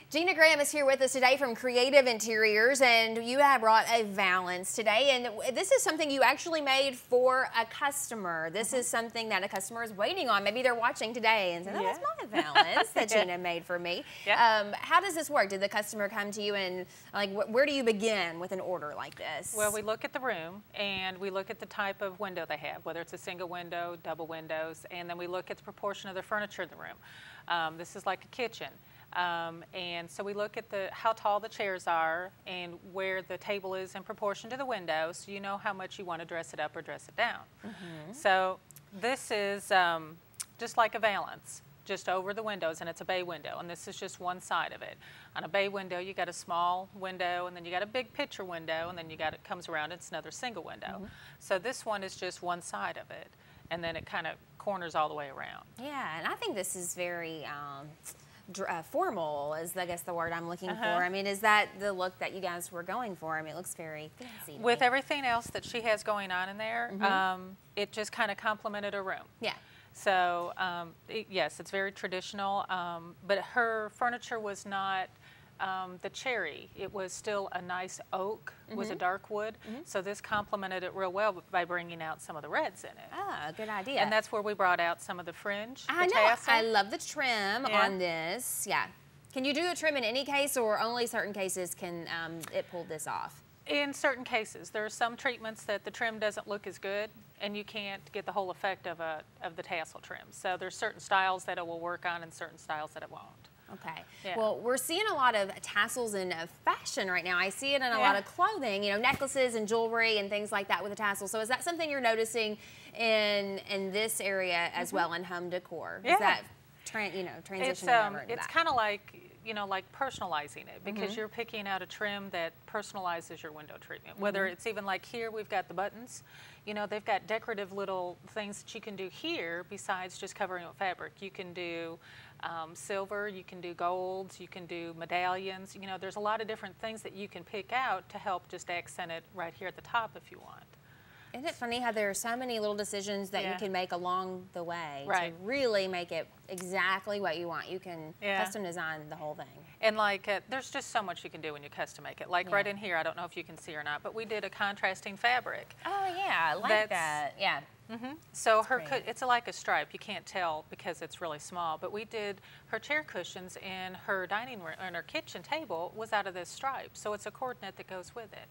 Gina Graham is here with us today from Creative Interiors, and you have brought a valance today, and this is something you actually made for a customer. This is something that a customer is waiting on. Maybe they're watching today and saying, oh, that's my valance that Gina made for me. How does this work? Did the customer come to you and, like, where do you begin with an order like this? Well, we look at the room and we look at the type of window they have, whether it's a single window, double windows, and then we look at the proportion of the furniture in the room. This is like a kitchen. And so we look at how tall the chairs are and where the table is in proportion to the window, so you know how much you want to dress it up or dress it down. So this is just like a valance, just over the windows, and it's a bay window, and this is just one side of it. On a bay window, you got a small window, and then you got a big picture window, and then you got it comes around, it's another single window. So this one is just one side of it, and then it kind of corners all the way around. Yeah, and I think this is very formal is, I guess, the word I'm looking for. I mean, is that the look that you guys were going for? I mean, it looks very fancy. With everything else that she has going on in there, it just kind of complemented her room. Yeah. So, yes, it's very traditional, but her furniture was not the cherry. It was still a nice oak, was a dark wood, so this complemented it real well by bringing out some of the reds in it. Ah, good idea. And that's where we brought out some of the fringe, I know. tassel. I love the trim on this. Yeah. Can you do a trim in any case, or only certain cases can it pull this off? In certain cases. There are some treatments that the trim doesn't look as good, and you can't get the whole effect of the tassel trim. So there's certain styles that it will work on and certain styles that it won't. Okay. Yeah. Well, we're seeing a lot of tassels in fashion right now. I see it in a lot of clothing, you know, necklaces and jewelry and things like that with a tassel. So is that something you're noticing in this area as well in home decor? Is that transitioning over into it's that? kind of like, you know, like personalizing it, because you're picking out a trim that personalizes your window treatment. Whether it's even like here, we've got the buttons. You know, they've got decorative little things that you can do here besides just covering it with fabric. You can do silver, you can do golds, you can do medallions. You know, there's a lot of different things that you can pick out to help just accent it right here at the top if you want. Isn't it funny how there are so many little decisions that you can make along the way to really make it exactly what you want? You can custom design the whole thing. And like, there's just so much you can do when you custom make it. Like right in here, I don't know if you can see or not, but we did a contrasting fabric. Oh yeah, I like that. Yeah. So it's like a stripe. You can't tell because it's really small, but we did her chair cushions in her dining room, and her kitchen table was out of this stripe. So it's a coordinate that goes with it.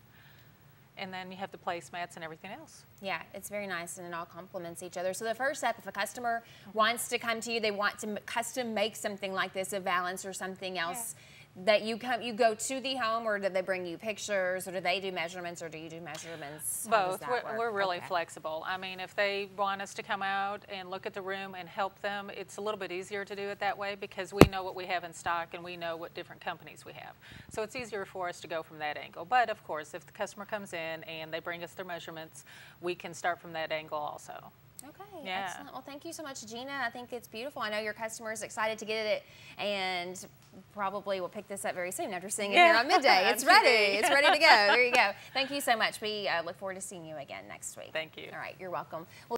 And then you have the placemats and everything else. Yeah, it's very nice, and it all complements each other. So the first step, if a customer wants to come to you, they want to custom make something like this, a valance or something else, that you go to the home, or do they bring you pictures, or do they do measurements, or do you do measurements? Both. We're really flexible. I mean, if they want us to come out and look at the room and help them, it's a little bit easier to do it that way because we know what we have in stock and we know what different companies we have. So it's easier for us to go from that angle. But of course, if the customer comes in and they bring us their measurements, we can start from that angle also. Okay, excellent. Well, thank you so much, Gina. I think it's beautiful. I know your customer is excited to get it, and probably will pick this up very soon after seeing it here on Midday. It's ready. It's ready to go. There you go. Thank you so much. We look forward to seeing you again next week. Thank you. All right, you're welcome.